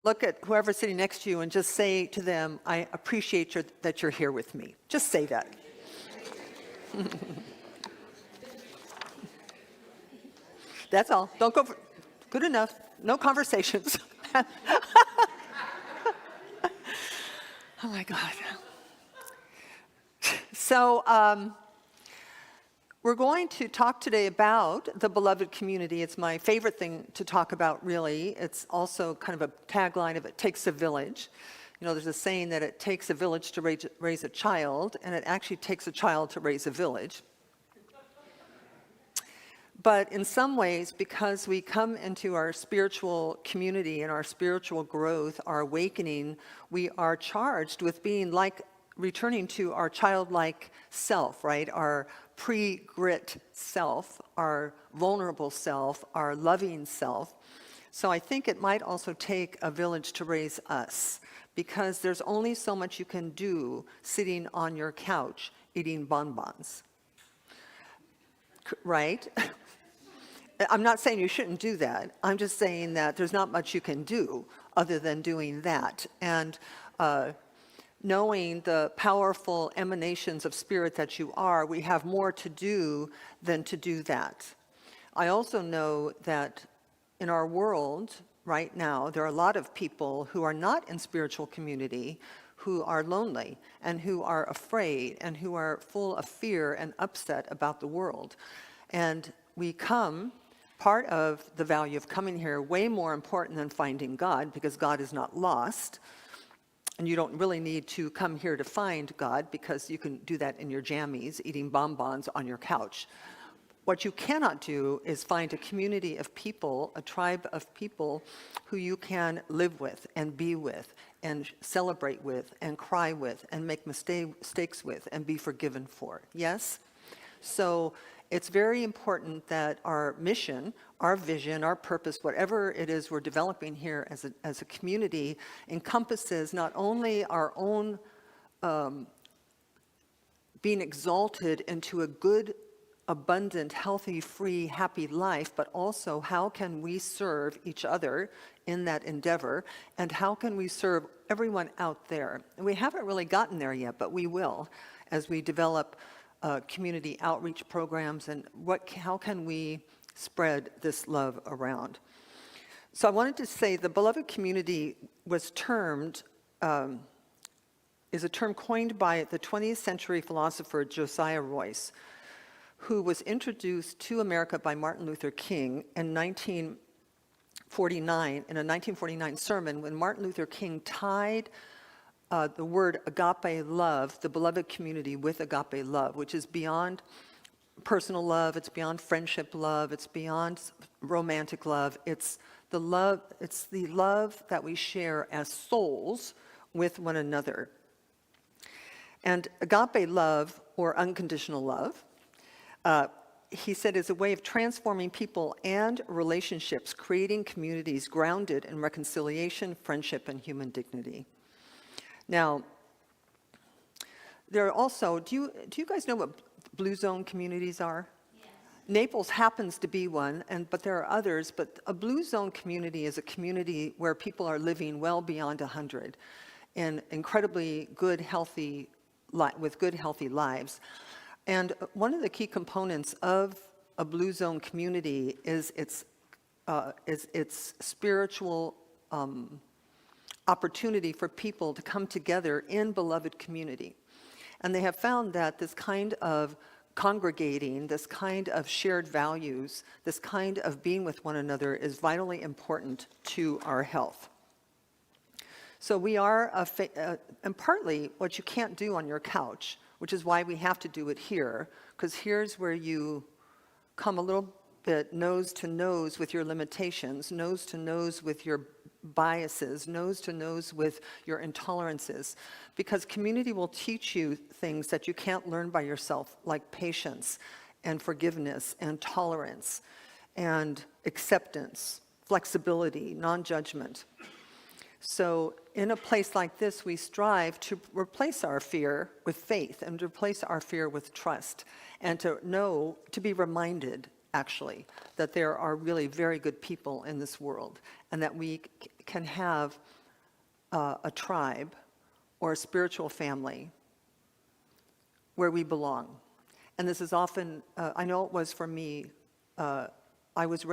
Look at whoever's sitting next to you and just say to them, I appreciate that you're here with me. Just say that. That's all. Don't go for, good enough. No conversations. Oh my God. So we're going to talk today about the beloved community. It's my favorite thing to talk about, really. It's also kind of a tagline of it takes a village. You know, there's a saying that it takes a village to raise a child, and it actually takes a child to raise a village. But in some ways, because we come into our spiritual community and our spiritual growth, our awakening, we are charged with being like, returning to our childlike self, right? Our pre-grit self, our vulnerable self, our loving self. So I think it might also take a village to raise us, because there's only so much you can do sitting on your couch eating bonbons, right? I'm not saying you shouldn't do that. I'm just saying that there's not much you can do other than doing that. And knowing the powerful emanations of spirit that you are, we have more to do than to do that. I also know that in our world right now, there are a lot of people who are not in spiritual community, who are lonely and who are afraid and who are full of fear and upset about the world. And we come, part of the value of coming here, way more important than finding God, because God is not lost. And you don't really need to come here to find God, because you can do that in your jammies, eating bonbons on your couch. What you cannot do is find a community of people, a tribe of people who you can live with and be with and celebrate with and cry with and make mistakes with and be forgiven for. Yes? So it's very important that our mission, our vision, our purpose, whatever it is we're developing here as a community, encompasses not only our own being exalted into a good, abundant, healthy, free, happy life, but also how can we serve each other in that endeavor, and how can we serve everyone out there. And we haven't really gotten there yet, but we will as we develop community outreach programs, and how can we spread this love around. So I wanted to say the beloved community was termed, is a term coined by the 20th century philosopher Josiah Royce, who was introduced to America by Martin Luther King in 1949, in a 1949 sermon, when Martin Luther King tied the word agape love, the beloved community, with agape love, which is beyond personal love, it's beyond friendship love, it's beyond romantic love. It's the love that we share as souls with one another. And agape love, or unconditional love, he said, is a way of transforming people and relationships, creating communities grounded in reconciliation, friendship, and human dignity. Now, there are also, do you guys know what blue zone communities are? Yes. Naples happens to be one, but there are others, but a blue zone community is a community where people are living well beyond 100 in incredibly good, healthy, with good, healthy lives. And one of the key components of a blue zone community is its spiritual opportunity for people to come together in beloved community. And they have found that this kind of congregating, this kind of shared values, this kind of being with one another is vitally important to our health. So we are, and partly what you can't do on your couch, which is why we have to do it here, because here's where you come a little bit nose to nose with your limitations, nose to nose with your biases, nose to nose with your intolerances, because community will teach you things that you can't learn by yourself, like patience and forgiveness and tolerance and acceptance, flexibility, non-judgment. So in a place like this, we strive to replace our fear with faith and to replace our fear with trust, and to be reminded actually, that there are really very good people in this world, and that we can have a tribe or a spiritual family where we belong. And this is often, I know it was for me, I was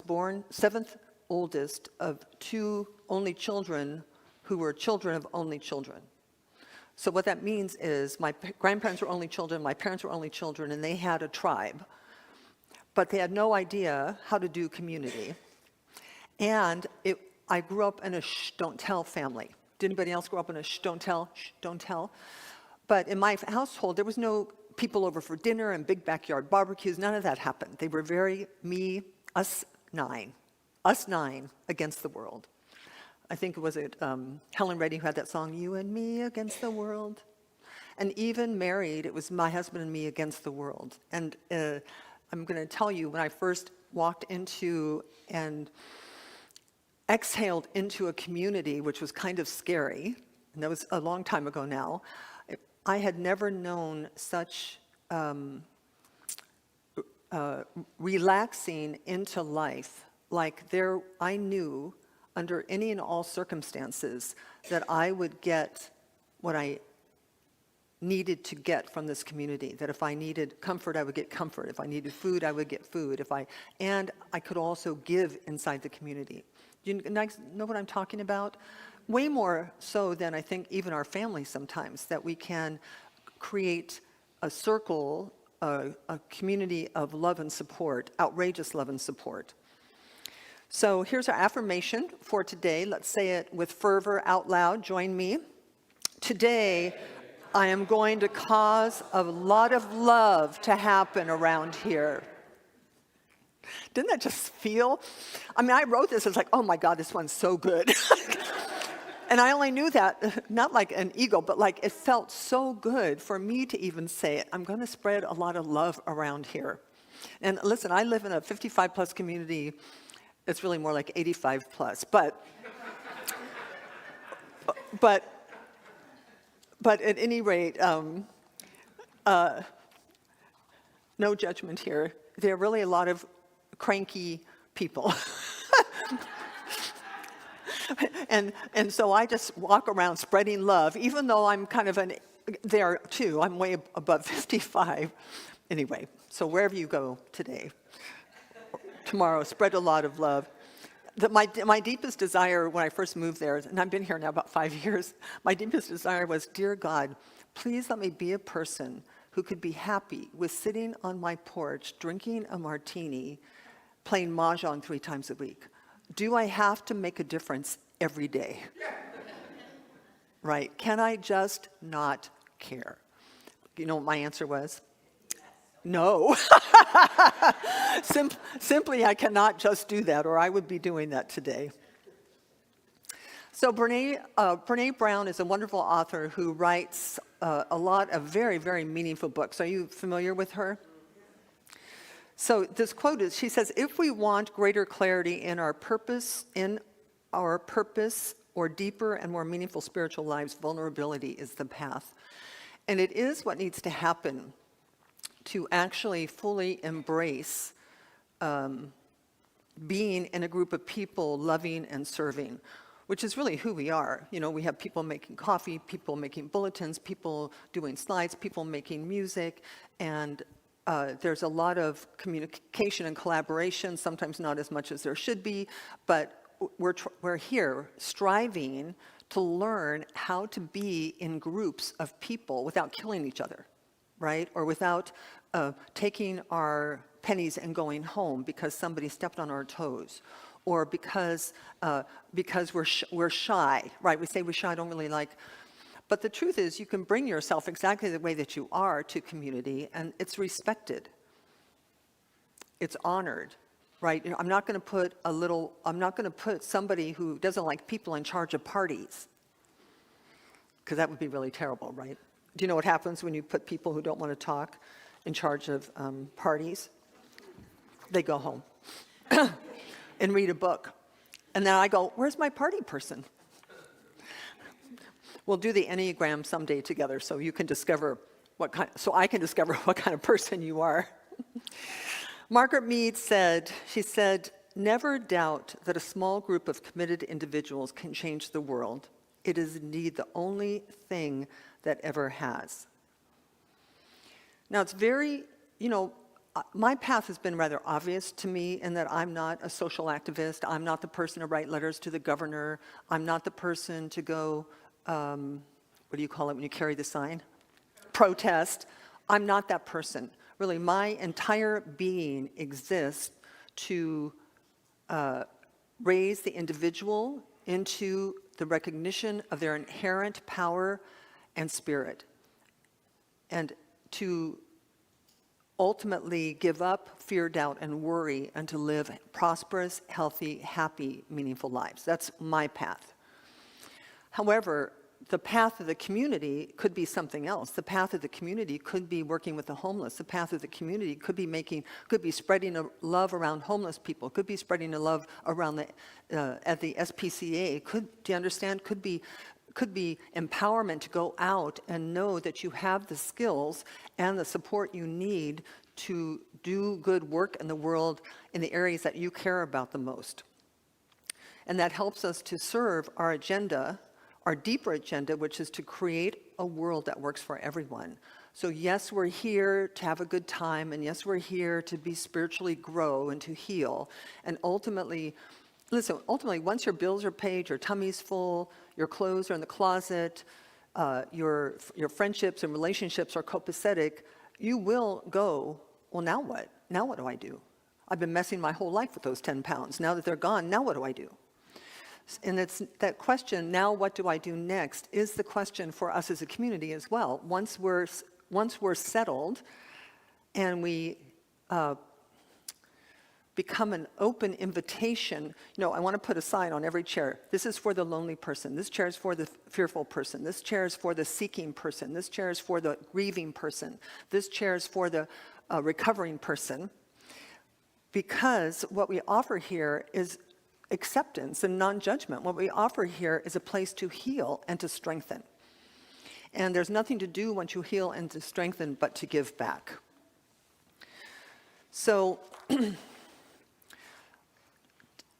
born seventh oldest of two only children who were children of only children. So what that means is my grandparents were only children, my parents were only children, and they had a tribe. But they had no idea how to do community. And I grew up in a shh, don't tell family. Did anybody else grow up in a shh, don't tell? But in my household, there was no people over for dinner and big backyard barbecues. None of that happened. They were very us nine against the world. I think it was Helen Reddy who had that song, You and Me Against the World. And even married, it was my husband and me against the world. And I'm going to tell you, when I first walked into and exhaled into a community, which was kind of scary, and that was a long time ago now, I had never known such relaxing into life. Like I knew under any and all circumstances that I would get what I needed to get from this community, that if I needed comfort, I would get comfort. If I needed food, I would get food. And I could also give inside the community. Do you know what I'm talking about? Way more so than I think even our families sometimes, that we can create a circle, a community of love and support, outrageous love and support. So here's our affirmation for today. Let's say it with fervor out loud. Join me. Today, I am going to cause a lot of love to happen around here. Didn't that just feel? I mean, I wrote this, it's like, oh my God, this one's so good. And I only knew that, not like an ego, but like it felt so good for me to even say it. I'm going to spread a lot of love around here. And listen, I live in a 55 plus community. It's really more like 85 plus, but at any rate, no judgment here. There are really a lot of cranky people. and so I just walk around spreading love, even though I'm kind of there too. I'm way above 55. Anyway, so wherever you go today, tomorrow, spread a lot of love. My deepest desire when I first moved there, and I've been here now about 5 years, my deepest desire was, dear God, please let me be a person who could be happy with sitting on my porch, drinking a martini, playing mahjong 3 times a week. Do I have to make a difference every day? Right? Can I just not care? You know what my answer was? No. Simply, I cannot just do that, or I would be doing that today. So Brene Brown is a wonderful author who writes a lot of very, very meaningful books. Are you familiar with her? So this quote is, she says, if we want greater clarity in our purpose, or deeper and more meaningful spiritual lives, vulnerability is the path. And it is what needs to happen to actually fully embrace being in a group of people loving and serving, which is really who we are. You know, we have people making coffee, people making bulletins, people doing slides, people making music, and there's a lot of communication and collaboration, sometimes not as much as there should be, but we're here striving to learn how to be in groups of people without killing each other, right? Or without taking our pennies and going home because somebody stepped on our toes, or because we're shy, right? We say we're shy, I don't really like. But the truth is, you can bring yourself exactly the way that you are to community, and it's respected. It's honored, right? You know, I'm not going to put somebody who doesn't like people in charge of parties, because that would be really terrible, right? Do you know what happens when you put people who don't want to talk in charge of parties? They go home and read a book. And then I go, where's my party person? We'll do the Enneagram someday together so I can discover what kind of person you are. Margaret Mead said, she said, "Never doubt that a small group of committed individuals can change the world. It is indeed the only thing that ever has." Now, it's very, my path has been rather obvious to me in that I'm not a social activist. I'm not the person to write letters to the governor. I'm not the person to go, what do you call it when you carry the sign? Protest. I'm not that person. Really, my entire being exists to raise the individual into the recognition of their inherent power and spirit, and to ultimately give up fear, doubt, and worry, and to live prosperous, healthy, happy, meaningful lives. That's my path. However, the path of the community could be something else. The path of the community could be working with the homeless. The path of the community could be spreading love around homeless people. Could be spreading the love around at the SPCA. Do you understand? Could be empowerment to go out and know that you have the skills and the support you need to do good work in the world in the areas that you care about the most. And that helps us to serve our agenda, our deeper agenda, which is to create a world that works for everyone. So yes, we're here to have a good time, and yes, we're here to be spiritually grow and to heal. And ultimately, once your bills are paid, your tummy's full, your clothes are in the closet, your friendships and relationships are copacetic, you will go, well, now what? Now what do I do? I've been messing my whole life with those 10 pounds. Now that they're gone, now what do I do? And it's that question, now what do I do next, is the question for us as a community as well. Once we're settled and we become an open invitation, I want to put a sign on every chair. This is for the lonely person. This chair is for the fearful person. This chair is for the seeking person. This chair is for the grieving person. This chair is for the recovering person. Because what we offer here is acceptance and non-judgment. What we offer here is a place to heal and to strengthen. And there's nothing to do once you heal and to strengthen but to give back. So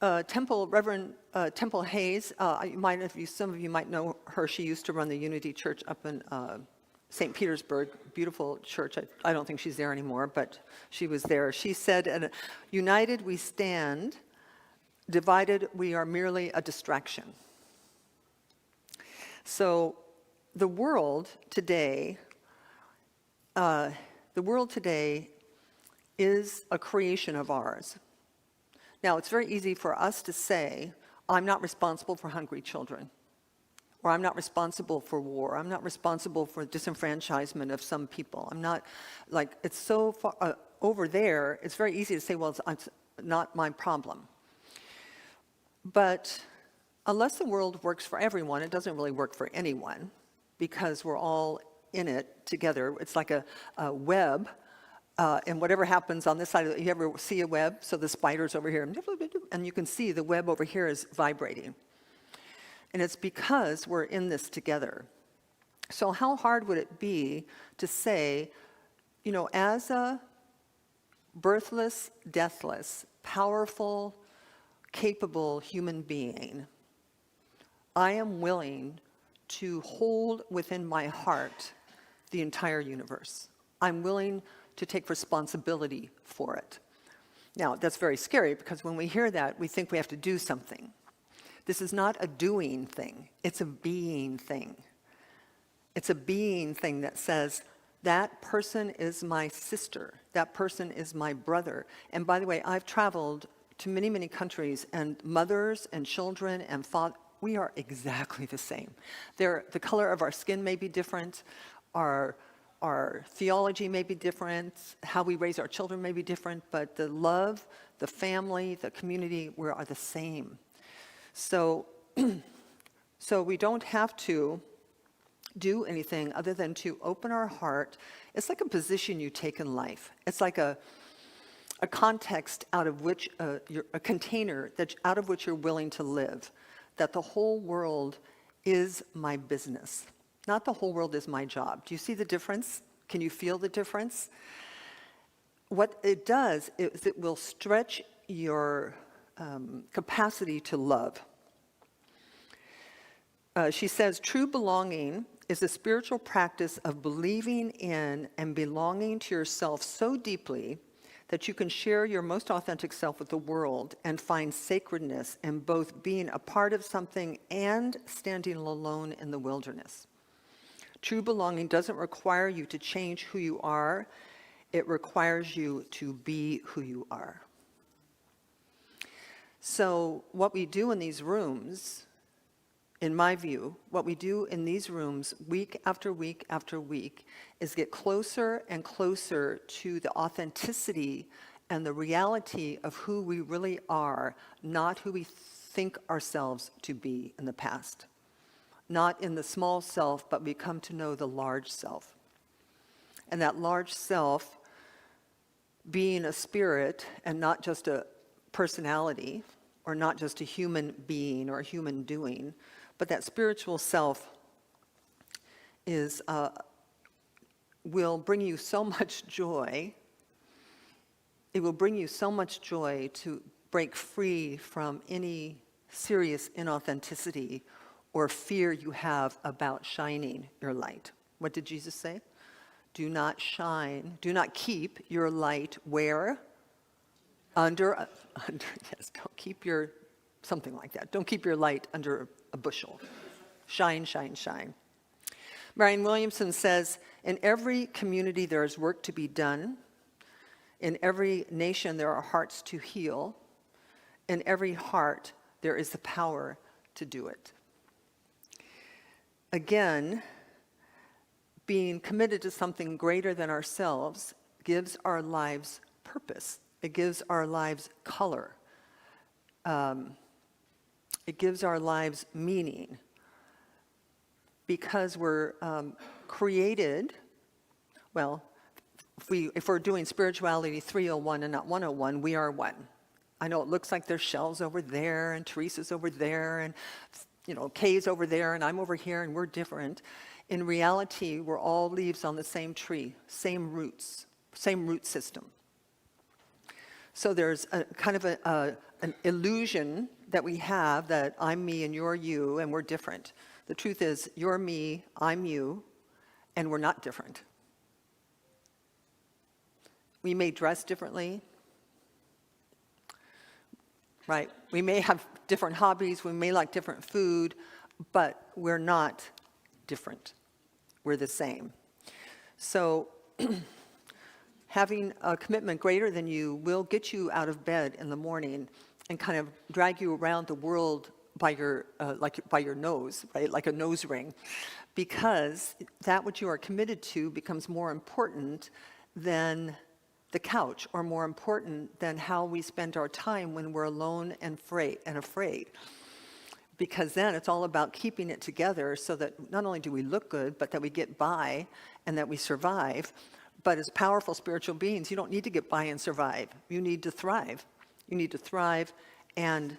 Reverend Temple Hayes, some of you might know her. She used to run the Unity Church up in St. Petersburg, beautiful church. I don't think she's there anymore, but she was there. She said, "United we stand, divided we are merely a distraction." So the world today is a creation of ours. Now, it's very easy for us to say, I'm not responsible for hungry children, or I'm not responsible for war, I'm not responsible for disenfranchisement of some people. I'm not, it's so far over there, it's very easy to say, well, it's not my problem. But unless the world works for everyone, it doesn't really work for anyone, because we're all in it together. It's like a web. And whatever happens on this side, you ever see a web? So the spider's over here, and you can see the web over here is vibrating. And it's because we're in this together. So how hard would it be to say, as a birthless, deathless, powerful, capable human being, I am willing to hold within my heart the entire universe. I'm willing to take responsibility for it. Now, that's very scary, because when we hear that, we think we have to do something. This is not a doing thing. It's a being thing. It's a being thing that says, that person is my sister. That person is my brother. And by the way, I've traveled to many, many countries, and mothers and children and fathers, we are exactly the same. The color of our skin may be different. Our theology may be different, how we raise our children may be different, but the love, the family, the community, we are the same. So we don't have to do anything other than to open our heart. It's like a position you take in life. It's like a context out of which, a container out of which you're willing to live, that the whole world is my business. Not the whole world is my job. Do you see the difference? Can you feel the difference? what it does is it will stretch your capacity to love. She says, true belonging is a spiritual practice of believing in and belonging to yourself so deeply that you can share your most authentic self with the world and find sacredness in both being a part of something and standing alone in the wilderness. True belonging doesn't require you to change who you are. It requires you to be who you are. So what we do in these rooms, in my view, what we do in these rooms week after week after week is get closer and closer to the authenticity and the reality of who we really are, not who we think ourselves to be in the past. Not in the small self, but we come to know the large self. And that large self being a spirit and not just a personality or not just a human being or a human doing, but that spiritual self is will bring you so much joy. It will bring you so much joy to break free from any serious inauthenticity or fear you have about shining your light. What did Jesus say? Do not keep your light where? Under, yes, don't keep your, something like that. Don't keep your light under a bushel. Shine, shine, shine. Marianne Williamson says, in every community there is work to be done. In every nation there are hearts to heal. In every heart there is the power to do it. Again, being committed to something greater than ourselves gives our lives purpose. It gives our lives color. It gives our lives meaning. Because we're created, well, if we're doing spirituality 301 and not 101, we are one. I know it looks like there's shells over there, and Teresa's over there, and Kay's over there, and I'm over here, and we're different. In reality, we're all leaves on the same tree, same roots, same root system. So there's a kind of an illusion that we have that I'm me and you're you, and we're different. The truth is, you're me, I'm you, and we're not different. We may dress differently, right? We may have different hobbies, we may like different food, but we're not different. We're the same. So having a commitment greater than you will get you out of bed in the morning and kind of drag you around the world by your by your nose, right? Like a nose ring, because that which you are committed to becomes more important than the couch, or more important than how we spend our time when we're alone and afraid. Because then it's all about keeping it together so that not only do we look good, but that we get by and that we survive. But as powerful spiritual beings, you don't need to get by and survive. You need to thrive. You need to thrive and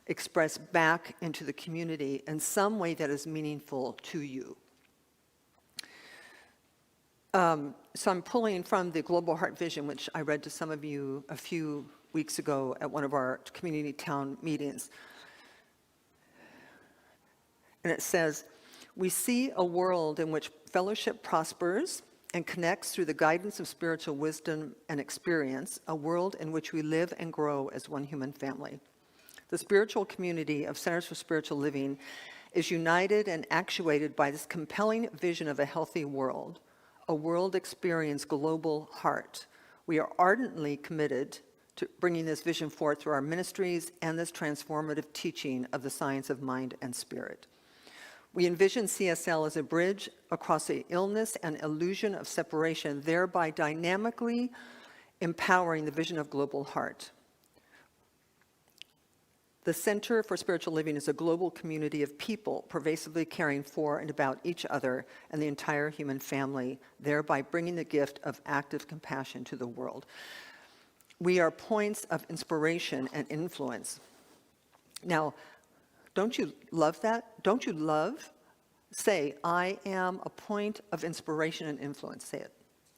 express back into the community in some way that is meaningful to you. So I'm pulling from the Global Heart Vision, which I read to some of you a few weeks ago at one of our community town meetings. And it says, we see a world in which fellowship prospers and connects through the guidance of spiritual wisdom and experience, a world in which we live and grow as one human family. The spiritual community of Centers for Spiritual Living is united and actuated by this compelling vision of a healthy world, a world experience global heart. We are ardently committed to bringing this vision forth through our ministries and this transformative teaching of the science of mind and spirit. We envision CSL as a bridge across the illness and illusion of separation, thereby dynamically empowering the vision of global heart. The Center for Spiritual Living is a global community of people pervasively caring for and about each other and the entire human family, thereby bringing the gift of active compassion to the world. We are points of inspiration and influence. Now, don't you love that? Don't you love? Say, I am a point of inspiration and influence. Say it.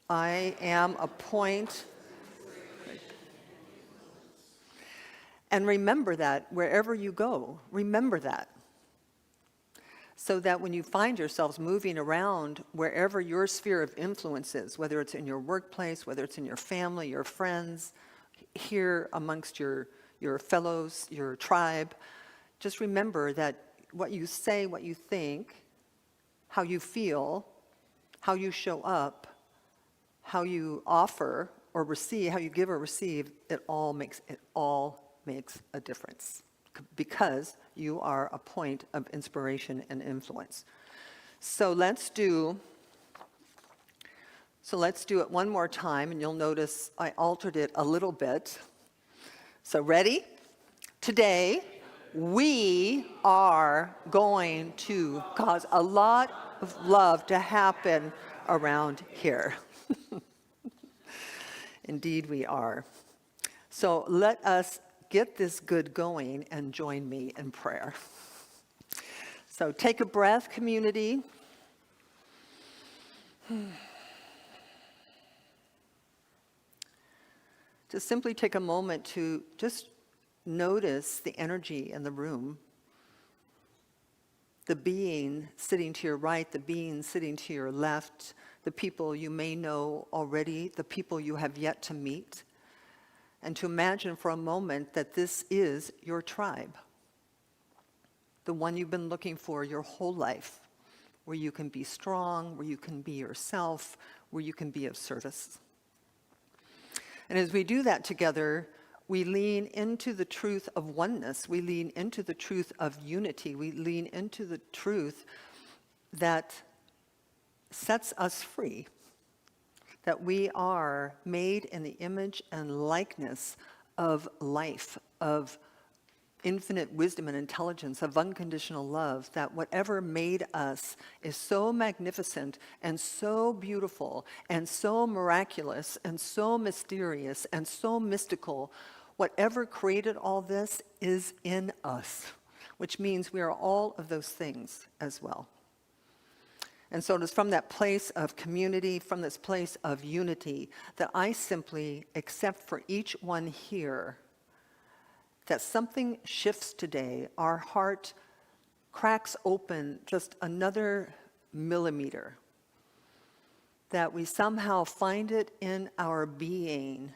I am a point And remember that wherever you go, remember that. So that when you find yourselves moving around wherever your sphere of influence is, whether it's in your workplace, whether it's in your family, your friends, here amongst your fellows, your tribe, just remember that what you say, what you think, how you feel, how you show up, how you offer or receive, how you give or receive, it all makes a difference, because you are a point of inspiration and influence. So let's do it one more time, and you'll notice I altered it a little bit. So ready? Today, we are going to cause a lot of love to happen around here. Indeed, we are. So let us get this good going and join me in prayer. So take a breath, community. Just simply take a moment to just notice the energy in the room. The being sitting to your right, the being sitting to your left, the people you may know already, the people you have yet to meet. And to imagine for a moment that this is your tribe, the one you've been looking for your whole life, where you can be strong, where you can be yourself, where you can be of service. And as we do that together, we lean into the truth of oneness. We lean into the truth of unity. We lean into the truth that sets us free, that we are made in the image and likeness of life, of infinite wisdom and intelligence, of unconditional love, that whatever made us is so magnificent and so beautiful and so miraculous and so mysterious and so mystical. Whatever created all this is in us, which means we are all of those things as well. And so it is from that place of community, from this place of unity, that I simply accept for each one here that something shifts today. Our heart cracks open just another millimeter, that we somehow find it in our being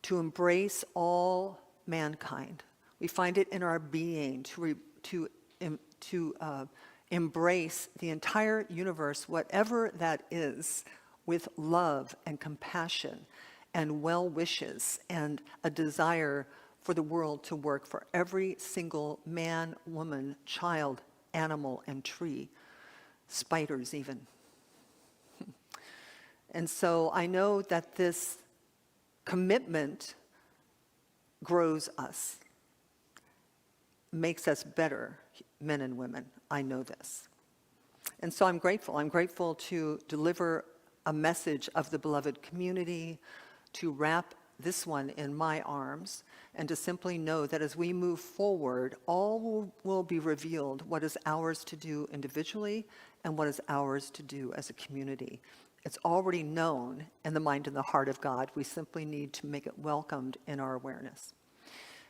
to embrace all mankind. We find it in our being to embrace the entire universe, whatever that is, with love and compassion and well wishes and a desire for the world to work for every single man, woman, child, animal, and tree, spiders even. And so I know that this commitment grows us, makes us better men and women. I know this. And so I'm grateful. I'm grateful to deliver a message of the beloved community, to wrap this one in my arms, and to simply know that as we move forward, all will be revealed, what is ours to do individually and what is ours to do as a community. It's already known in the mind and the heart of God. We simply need to make it welcomed in our awareness.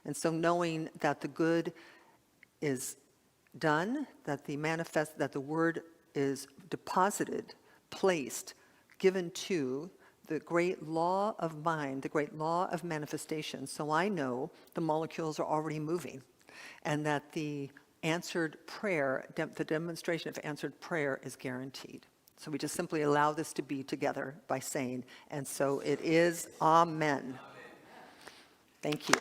And so knowing that the good is done, that the word is deposited, placed, given to the great law of mind, the great law of manifestation. So I know the molecules are already moving, and that the answered prayer, the demonstration of answered prayer is guaranteed. So we just simply allow this to be together by saying, and so it is, amen. Thank you.